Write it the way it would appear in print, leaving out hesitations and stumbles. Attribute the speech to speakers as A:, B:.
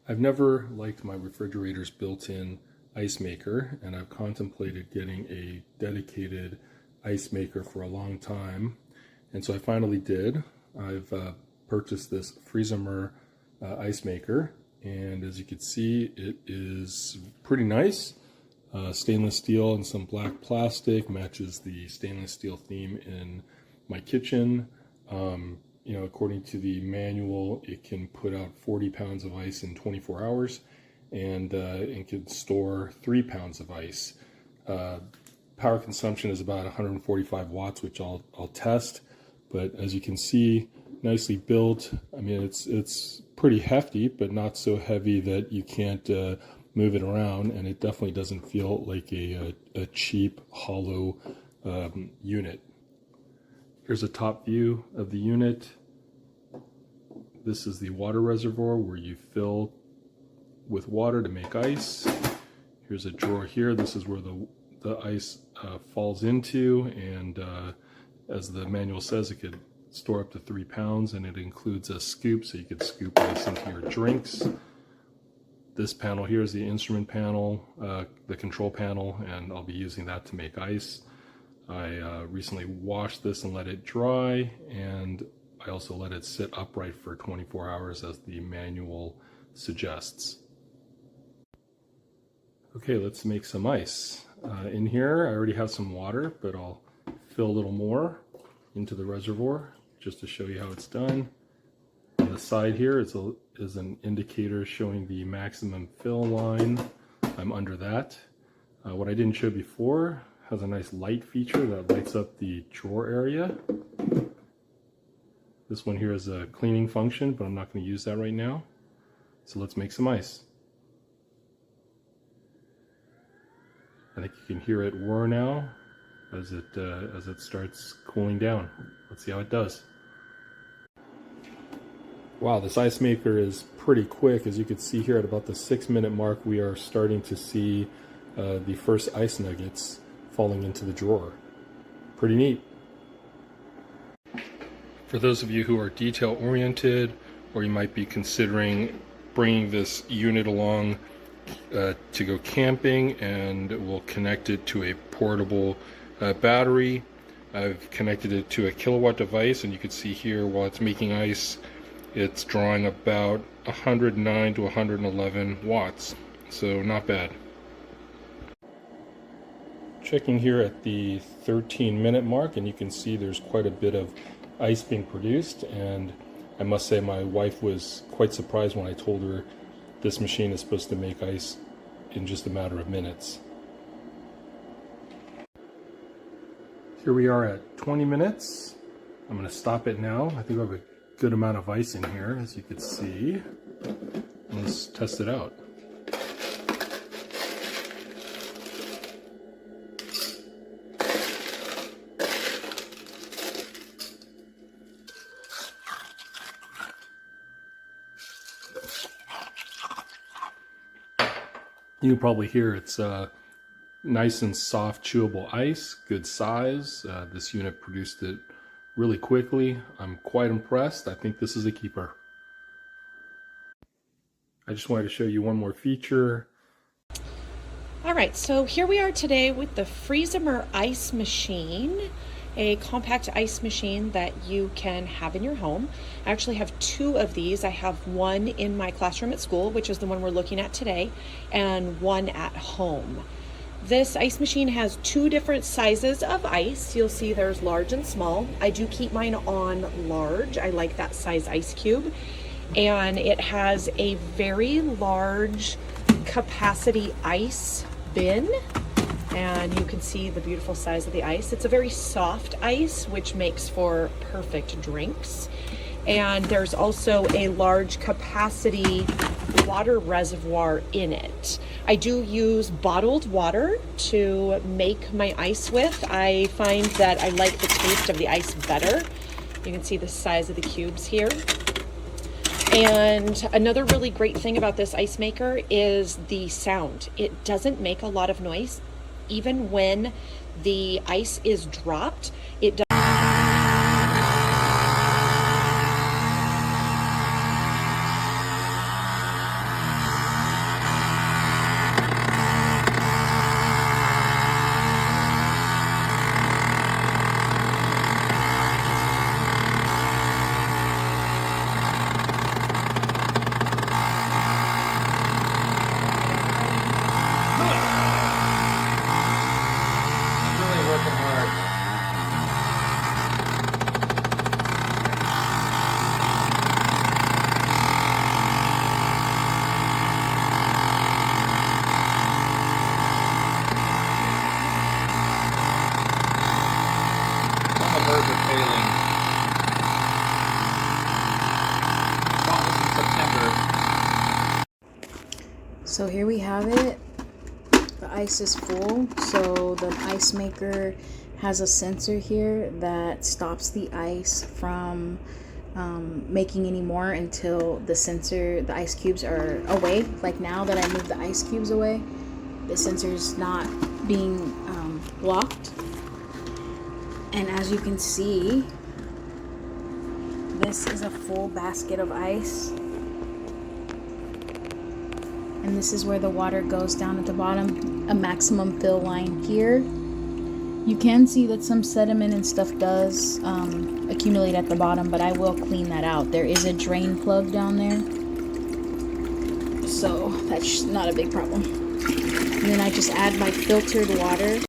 A: I've never liked my refrigerator's built-in ice maker, and I've contemplated getting a dedicated ice maker for a long time, and so I finally did. I've purchased this Freezimer ice maker, and as you can see, it is pretty nice. Stainless steel and some black plastic, matches the stainless steel theme in my kitchen. You know, according to the manual, it can put out 40 pounds of ice in 24 hours, and it can store 3 pounds of ice. Power consumption is about 145 watts, which I'll test. But as you can see, nicely built. I mean, it's pretty hefty, but not so heavy that you can't move it around, and it definitely doesn't feel like a cheap, hollow unit. Here's a top view of the unit. This is the water reservoir where you fill with water to make ice. Here's a drawer here. This is where the ice falls into, and as the manual says, it could store up to 3 pounds, and it includes a scoop, so you could scoop ice into your drinks. This panel here is the instrument panel, the control panel, and I'll be using that to make ice. I recently washed this and let it dry, and I also let it sit upright for 24 hours as the manual suggests. Okay, let's make some ice. In here, I already have some water, but I'll fill a little more into the reservoir just to show you how it's done. On the side here is an indicator showing the maximum fill line. I'm under that. What I didn't show before has a nice light feature that lights up the drawer area. This one here is a cleaning function, but I'm not going to use that right now. So let's make some ice. I think you can hear it whir now as it starts cooling down. Let's see how it does. Wow, this ice maker is pretty quick. As you can see here at about the 6-minute mark, we are starting to see the first ice nuggets falling into the drawer. Pretty neat. For those of you who are detail oriented, or you might be considering bringing this unit along to go camping, and we'll connect it to a portable battery. I've connected it to a kilowatt device, and you can see here while it's making ice, it's drawing about 109 to 111 watts, so not bad. Checking here at the 13-minute mark, and you can see there's quite a bit of ice being produced, and I must say my wife was quite surprised when I told her this machine is supposed to make ice in just a matter of minutes. Here we are at 20 minutes. I'm going to stop it now. I think we have a good amount of ice in here, as you can see. Let's test it out. You can probably hear it's nice and soft, chewable ice, good size. This unit produced it really quickly. I'm quite impressed. I think this is a keeper. I just wanted to show you one more feature.
B: All right, so here we are today with the Freezimer Ice Machine, a compact ice machine that you can have in your home. I actually have 2 of these. I have one in my classroom at school, which is the one we're looking at today, and one at home. This ice machine has 2 different sizes of ice. You'll see there's large and small. I do keep mine on large. I like that size ice cube. And it has a very large capacity ice bin, and you can see the beautiful size of the ice. It's a very soft ice, which makes for perfect drinks. And there's also a large capacity water reservoir in it. I do use bottled water to make my ice with. I find that I like the taste of the ice better. You can see the size of the cubes here. And another really great thing about this ice maker is the sound. It doesn't make a lot of noise. Even when the ice is dropped, it does.
C: So here we have it. The ice is full, so the ice maker has a sensor here that stops the ice from making any more until the ice cubes are away. Like now that I moved the ice cubes away, the sensor is not being locked. And as you can see, this is a full basket of ice. And this is where the water goes down at the bottom, a maximum fill line here. You can see that some sediment and stuff does accumulate at the bottom, but I will clean that out. There is a drain plug down there, so that's not a big problem. And then I just add my filtered water.